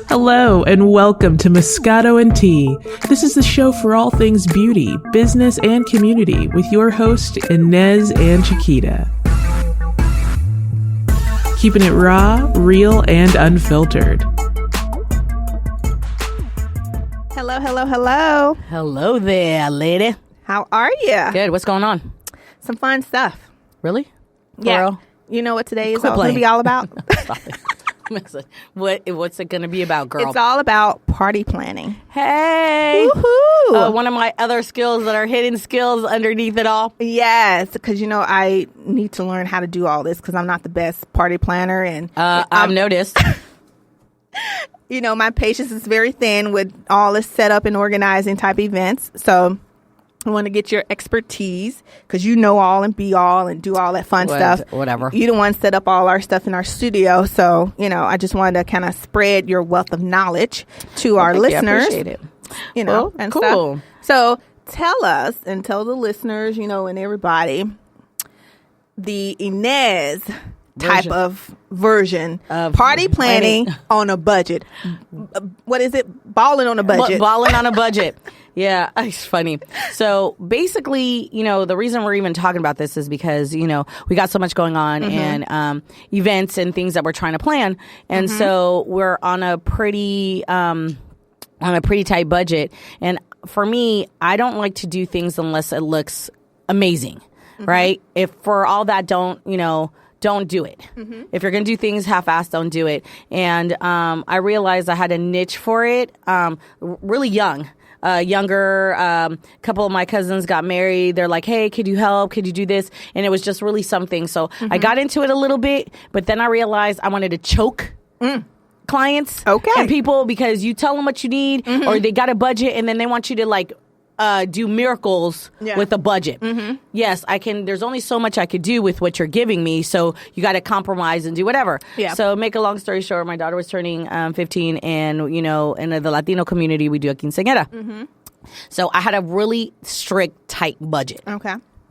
Hello and welcome to Moscato and Tea. This is the show for all things beauty, business, and community with your host, Inez and Chiquita. Keeping it raw, real, and unfiltered. Hello, hello, hello. Hello there, lady. How are you? Good. What's going on? Some fun stuff. Really? Yeah. Girl? You know what today is going to be all about? Stop it. What's it going to be about, girl? It's all about party planning. Hey. Woohoo! One of my other skills that are hidden skills underneath it all. Yes, because, I need to learn how to do all this because I'm not the best party planner. And I've noticed. My patience is very thin with all this setup and organizing type events. So I want to get your expertise because you know all and be all and do all that fun stuff. Whatever. You the one set up all our stuff in our studio. So, I just wanted to kind of spread your wealth of knowledge to our listeners. I appreciate it. And cool. stuff. So tell us and tell the listeners, and everybody, the Inez type of version of party planning on a budget. What is it? Balling on a budget. Balling on a budget. Yeah, it's funny. So basically, the reason we're even talking about this is because, we got so much going on and events and things that we're trying to plan. And so we're on a pretty tight budget. And for me, I don't like to do things unless it looks amazing, right? If for all that, don't do it. If you're going to do things half-assed, don't do it. And I realized I had a niche for it really young. Younger, a couple of my cousins got married. They're like, hey, could you help? Could you do this? And it was just really something. So I got into it a little bit, but then I realized I wanted to choke clients and people because you tell them what you need or they got a budget and then they want you to do miracles with a budget. Yes, I can. There's only so much I could do with what you're giving me. So you got to compromise and do whatever. Yeah. So make a long story short, my daughter was turning 15 and, in the Latino community, we do a quinceañera. So I had a really strict, tight budget.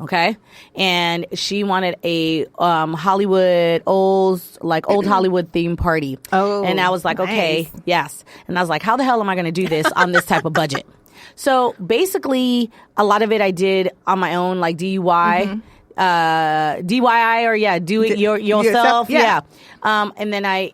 Okay. And she wanted a Hollywood, old Hollywood themed party. Oh, and I was like, nice. Okay, yes. And I was like, how the hell am I going to do this on this type of budget? So basically, a lot of it I did on my own, like DIY. DIY or do it yourself. Yeah. And then I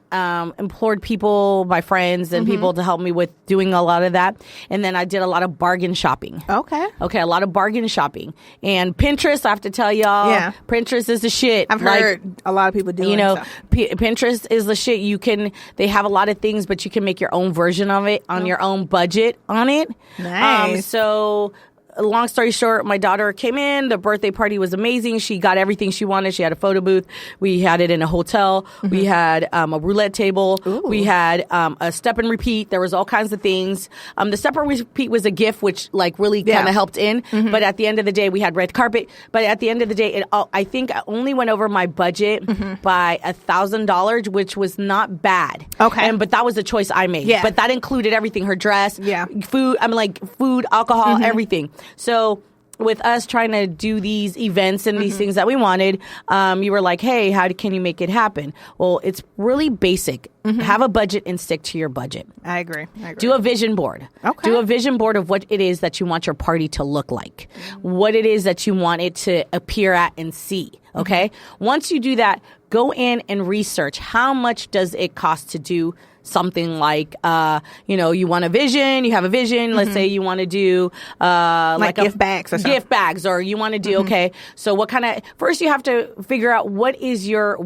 implored people, my friends and people to help me with doing a lot of that. And then I did a lot of bargain shopping. Okay, a lot of bargain shopping. And Pinterest, I have to tell y'all, Pinterest is the shit. I've heard a lot of people doing it. Pinterest is the shit. They have a lot of things, but you can make your own version of it on your own budget on it. Nice. So long story short, my daughter came in. The birthday party was amazing. She got everything she wanted. She had a photo booth. We had it in a hotel. We had a roulette table. Ooh. We had a step and repeat. There was all kinds of things. The step and repeat was a gift, which really kind of helped in. But at the end of the day, we had red carpet. But at the end of the day, I think I only went over my budget by $1,000, which was not bad. Okay. But that was a choice I made. Yeah. But that included everything: her dress, food. Food, alcohol, everything. So with us trying to do these events and these things that we wanted, you were like, hey, how can you make it happen? Well, it's really basic. Have a budget and stick to your budget. I agree. Do a vision board. Okay. Do a vision board of what it is that you want your party to look like, what it is that you want it to appear at and see. Okay. Once you do that, go in and research how much does it cost to do something like, you want a vision, you have a vision. Let's say you want to do like gift bags or something. Gift bags, or you want to do, okay, so what kind of, first you have to figure out what is your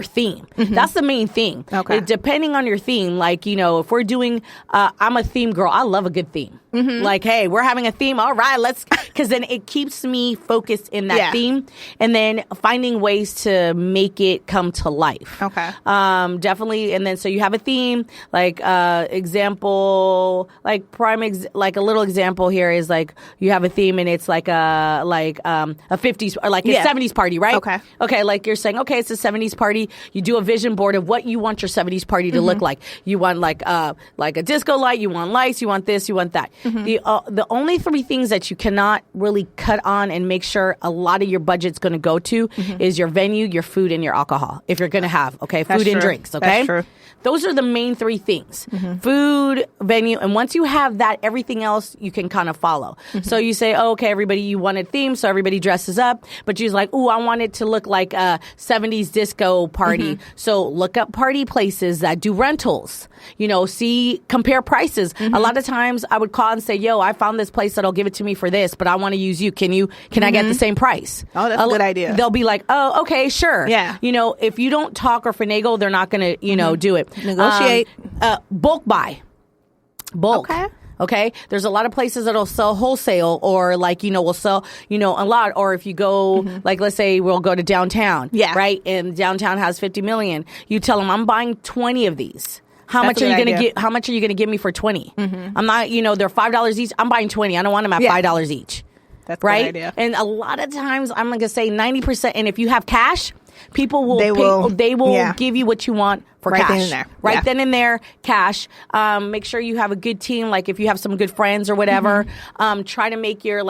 theme. That's the main thing. Okay. Depending on your theme, if we're doing, I'm a theme girl. I love a good theme. Like, hey, we're having a theme. All right, because then it keeps me focused in that theme and then finding ways to make it come to life. Okay. Definitely. And then, so you have a theme, like example, like like a little example here is like you have a theme and it's like a 50s or like a 70s party, right? Okay, like you're saying, okay, it's a 70s party. You do a vision board of what you want your 70s party to look like. You want like a disco light, you want lights, you want this, you want that. The only three things that you cannot really cut on and make sure a lot of your budget's going to go to is your venue, your food, and your alcohol. If you're going to have, food and drinks, okay? That's true. Those those are the main three things: food, venue, and once you have that, everything else you can kind of follow. So you say, oh, okay, everybody, you wanted theme, so everybody dresses up, but you're like, oh, I want it to look like a 70s disco party. So look up party places that do rentals. Compare prices. A lot of times I would call and say, yo, I found this place that'll give it to me for this, but I want to use you. Can I get the same price? Oh, that's a good idea. They'll be like, oh, okay, sure. Yeah. If you don't talk or finagle, they're not going to, do it. Negotiate. Bulk buy. Bulk. Okay. There's a lot of places that'll sell wholesale or will sell, a lot. Or if you go, let's say we'll go to downtown. Yeah. Right. And downtown has 50 million. You tell them, I'm buying 20 of these. How much are you going to give me for 20? I'm not, they're $5 each. I'm buying 20. I don't want them at $5 each. That's a right. good idea. And a lot of times I'm going to say 90%. And if you have cash, people will give you what you want for right cash. Then and there. Right then and there, cash. Make sure you have a good team. Like if you have some good friends or whatever, try to make your,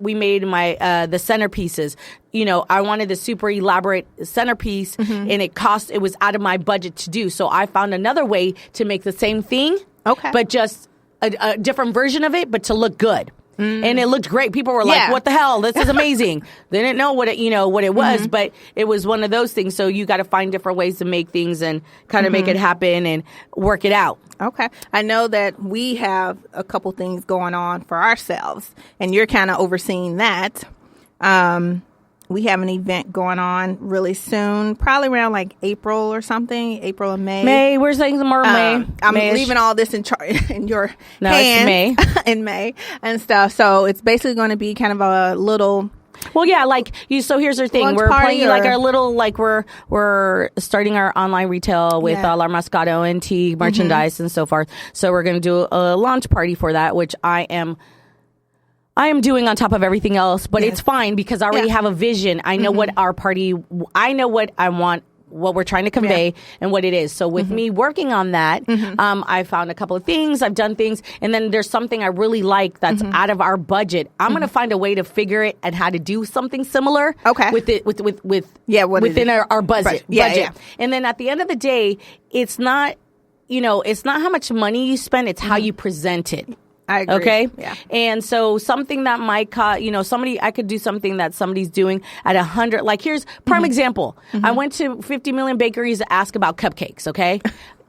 we made my, the centerpieces. I wanted the super elaborate centerpiece and it was out of my budget to do. So I found another way to make the same thing. Okay. But just a different version of it, but to look good. And it looked great. People were like, what the hell? This is amazing. They didn't know what it was, but it was one of those things. So you got to find different ways to make things and kind of make it happen and work it out. Okay. I know that we have a couple things going on for ourselves, and you're kind of overseeing that. We have an event going on really soon, probably around April or something, April or May. May, we're saying more May. I'm May-ish. leaving all this in your No, hands. it's May. In May and stuff. So it's basically going to be kind of a little... Well, yeah, so here's our thing. We're playing our little, we're starting our online retail with all our Moscato and tea merchandise and so forth. So we're going to do a launch party for that, which I am doing on top of everything else, but it's fine because I already have a vision. I know what I know what I want, what we're trying to convey and what it is. So with me working on that, I found a couple of things, I've done things, and then there's something I really like that's out of our budget. I'm going to find a way to figure it and how to do something similar within our budget. Yeah. And then at the end of the day, it's not how much money you spend, it's how you present it. I agree. Okay. Yeah. And so something that might cost, I could do something that somebody's doing at 100. Like here's prime example. I went to 50 million bakeries to ask about cupcakes. Okay.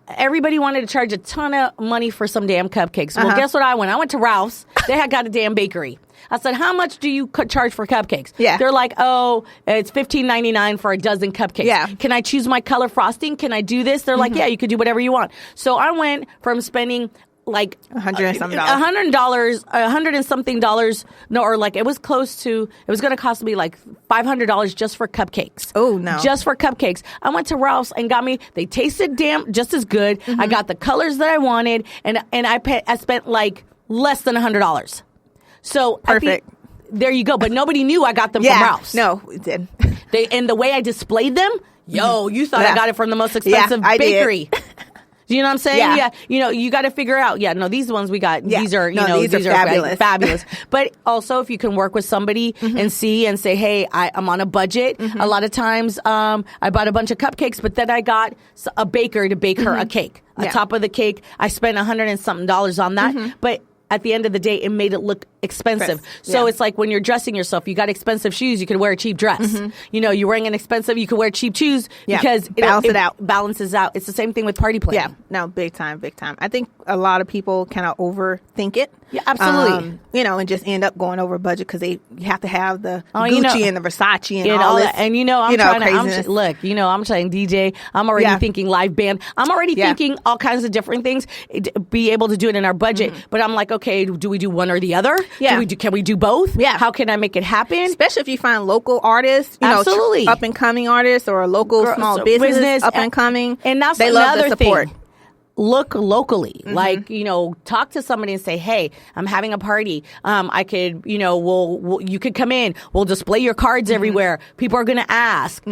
Everybody wanted to charge a ton of money for some damn cupcakes. Well, guess what? I went to Ralph's. They had got a damn bakery. I said, how much do you charge for cupcakes? Yeah. They're like, oh, it's $15.99 for a dozen cupcakes. Yeah. Can I choose my color frosting? Can I do this? They're like, yeah, you could do whatever you want. So I went from spending $100 and something dollars. No, or it was close to, it was going to cost me $500 just for cupcakes. Oh, no. Just for cupcakes. I went to Ralph's and they tasted just as good. I got the colors that I wanted and I spent less than $100. So perfect. There you go. But nobody knew I got them from Ralph's. No, we did. And the way I displayed them, you thought I got it from the most expensive bakery. Do you know what I'm saying? Yeah. You got to figure out. Yeah, no, these ones we got. Yeah. These are, these are fabulous. Fabulous. But also, if you can work with somebody and see and say, hey, I'm on a budget. A lot of times, I bought a bunch of cupcakes, but then I got a baker to bake her a cake. On top of the cake, I spent $100 and something on that. But at the end of the day, it made it look expensive. So it's like when you're dressing yourself, you got expensive shoes, you could wear a cheap dress. You're wearing an expensive, you could wear cheap shoes because it balances out. It's the same thing with party planning. Yeah, no, big time. I think a lot of people kind of overthink it. Yeah, absolutely. And just end up going over budget because you have to have the Gucci and the Versace and all this. And I'm saying DJ, I'm already thinking live band. I'm already thinking all kinds of different things, be able to do it in our budget. But I'm like, okay, do we do one or the other? Yeah. Can we do both? Yeah. How can I make it happen? Especially if you find local artists, absolutely, up and coming artists or a local small business up and coming. And that's they love the support. Thing. Look locally, talk to somebody and say, hey, I'm having a party. I could, you could come in. We'll display your cards everywhere. People are going to ask,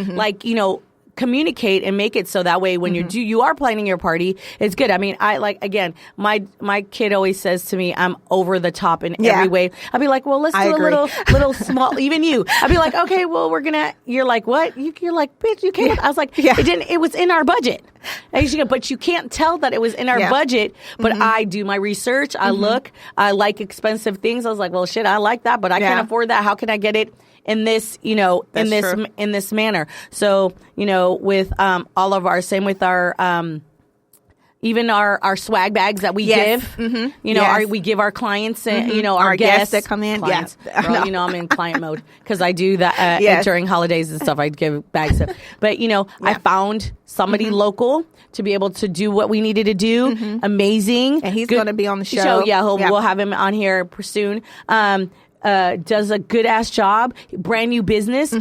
communicate and make it so that way when you are planning your party, it's good. I mean, again, my kid always says to me, I'm over the top in every way. I'll be like, well, let's do a little small, even you. I'll be like, okay, well, you're like, what? You're like, bitch, you can't. I was like, it was in our budget. And she goes, but you can't tell that it was in our budget. But I do my research. I look. I like expensive things. I was like, well, shit, I like that, but I can't afford that. How can I get it in this, in this manner? So, with all of our, same with our, even our swag bags that we give, we give our clients and, our guests that come in. Clients. Girl, I'm in client mode because I do that during holidays and stuff. I give bags. But, I found somebody local to be able to do what we needed to do. Amazing. And he's going to be on the show. We'll have him on here soon. Does a good ass job, brand new business.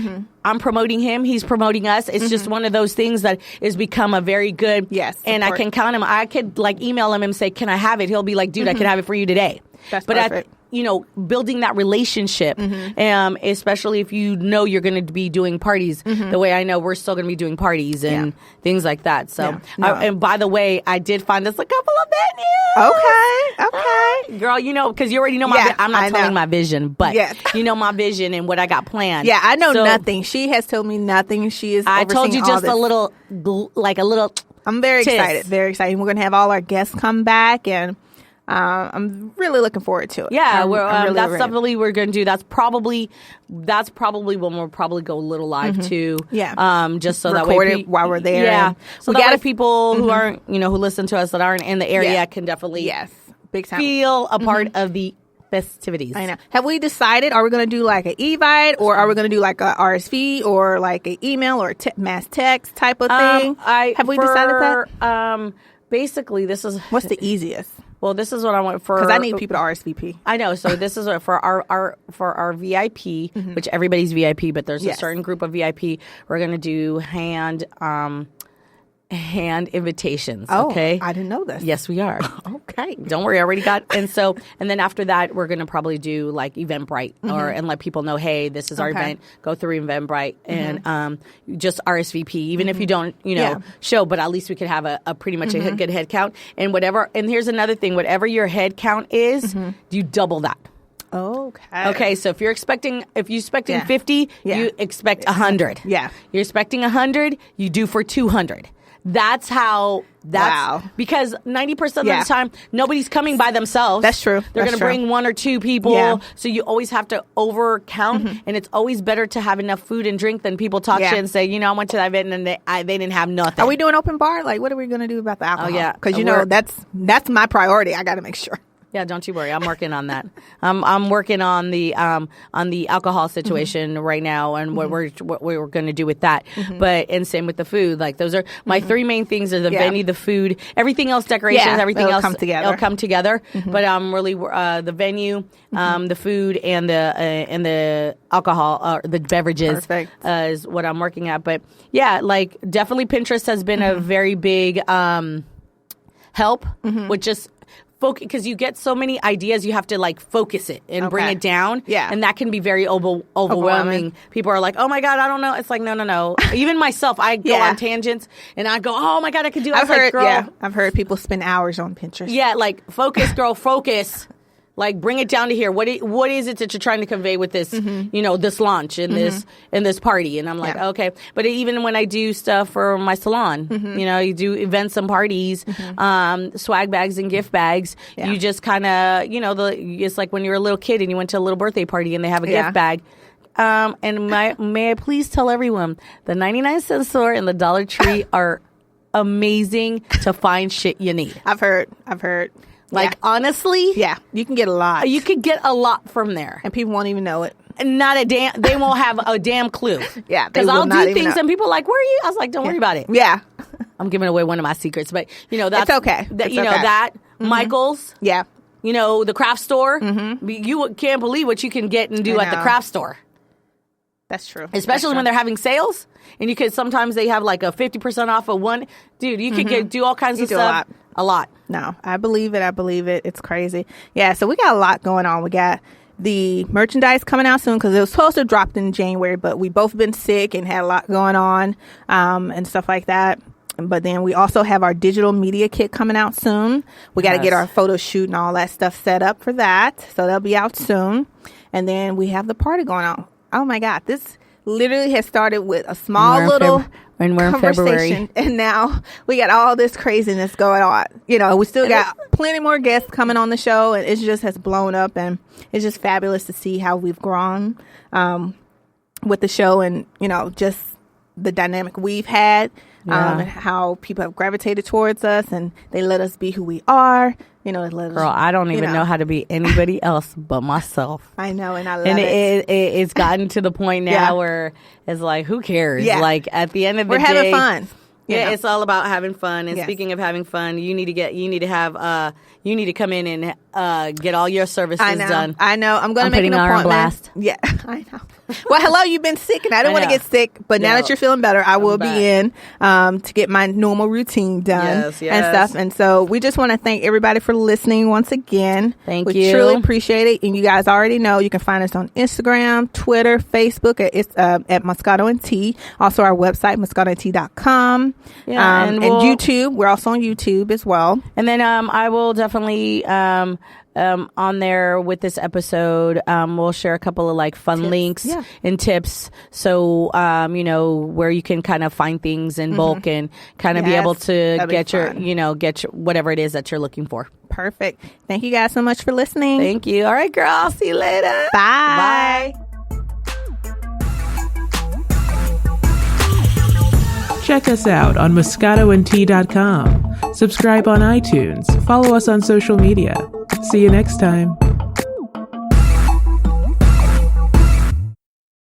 I'm promoting him. He's promoting us. It's just one of those things that has become a very good. Yes. And I can count him. I could email him and say, can I have it? He'll be like, dude, I can have it for you today. That's perfect. Building that relationship, especially if you're going to be doing parties, the way I know we're still going to be doing parties and things like that. So, and by the way, I did find us a couple of venues. Okay. Girl, because you already know I'm not telling my vision, but you know my vision and what I got planned. Yeah, I know nothing. She has told me nothing. She is. I told you just a little. I'm very excited. Very excited. We're going to have all our guests come back and. I'm really looking forward to it. Yeah, that's definitely we're going to do. That's probably when we'll probably go a little live too. Yeah. Just so record that way it while we're there. Yeah. So we got people who aren't, who listen to us that aren't in the area can definitely big time feel a part of the festivities. I know. Have we decided? Are we going to do like an Evite, or are we going to do like a RSV, or like an email or mass text type of thing? Have we decided that? Basically, this is what's the easiest. Well, this is what I want for because I need people to RSVP. I know. So this is for our VIP, which everybody's VIP, but there's a certain group of VIP. We're gonna do hand invitations. Oh, okay, I didn't know this. Yes, we are. Okay, don't worry, I already got. And then after that, we're gonna probably do like Eventbrite and let people know, hey, this is our event. Go through Eventbrite and just RSVP, even if you don't, show. But at least we could have a pretty much a good head count and whatever. And here's another thing: whatever your head count is, you double that. Okay. So if you're expecting 50, you expect 100. Yeah. You're expecting 100, you do for 200. That's how. Wow. Because 90% of the time, nobody's coming by themselves. That's true. They're going to bring one or two people. Yeah. So you always have to over count. And it's always better to have enough food and drink than people talk shit and say, I went to that event and they didn't have nothing. Are we doing open bar? Like, what are we going to do about the alcohol? Oh, yeah. Because, that's my priority. I got to make sure. Yeah, don't you worry. I'm working on that. I'm working on the alcohol situation right now, and what we're going to do with that. And same with the food. Like those are my three main things: are the venue, the food, everything else, decorations, everything else come together. It'll come together. But really the venue, the food, and the alcohol, the beverages is what I'm working at. But yeah, like definitely Pinterest has been a very big help with just. Because you get so many ideas, you have to like focus it and bring it down. Yeah. And that can be very overwhelming. People are like, oh my God, I don't know. It's like, no. Even myself, I go on tangents and I go, oh my God, I could do it. I've heard people spend hours on Pinterest. Yeah, like focus, girl, focus. Like bring it down to here. What is it that you're trying to convey with this, this launch and this party? And I'm like, okay. But even when I do stuff for my salon, you do events and parties, swag bags and gift bags. Yeah. You just kind of, it's like when you're a little kid and you went to a little birthday party and they have a gift bag. And may I please tell everyone, the 99-cent store and the Dollar Tree are amazing to find shit you need. I've heard. Like, honestly? Yeah. You can get a lot. You could get a lot from there. And people won't even know it. Not a damn, they won't have a damn clue. Yeah. Because I'll do things and people are like, where are you? I was like, don't worry about it. Yeah. I'm giving away one of my secrets. But, that's. It's okay. That, Michael's. Yeah. The craft store. You can't believe what you can get and do at the craft store. That's true. Especially when they're having sales. And you could, sometimes they have like a 50% off of one. Dude, you could do all kinds of stuff. A lot. No, I believe it. It's crazy. Yeah, so we got a lot going on. We got the merchandise coming out soon because it was supposed to drop in January, but we both been sick and had a lot going on and stuff like that. But then we also have our digital media kit coming out soon. We got to get our photo shoot and all that stuff set up for that. So they'll be out soon. And then we have the party going on. Oh my God, this literally has started with a small little conversation, and now we got all this craziness going on. You know, we still got plenty more guests coming on the show, and it just has blown up, and it's just fabulous to see how we've grown with the show, and you know, just the dynamic we've had, and how people have gravitated towards us, and they let us be who we are. You know, girl, I don't even know how to be anybody else but myself. I know, and I love it. It's gotten to the point now where it's like, who cares? Yeah. Like at the end of the we're day, having fun. Yeah, it's all about having fun. And speaking of having fun, you need to come in and get all your services done. I know. I'm going to make an appointment. Blast. Yeah, I know. Well, hello, you've been sick, and I didn't want to get sick, but now that you're feeling better, I will be in to get my normal routine done and stuff. And so we just want to thank everybody for listening once again. Thank you. We truly appreciate it. And you guys already know you can find us on Instagram, Twitter, Facebook at Moscato and Tea. Also our website, moscatoandtea.com. Yeah, and YouTube. We're also on YouTube as well. And then I will definitely on there with this episode, we'll share a couple of like fun links and tips. So, you know, where you can kind of find things in bulk and kind of be able to get your whatever it is that you're looking for. Perfect. Thank you guys so much for listening. Thank you. All right, girl. I'll see you later. Bye. Bye. Check us out on moscatoandtea.com. Subscribe on iTunes. Follow us on social media. See you next time.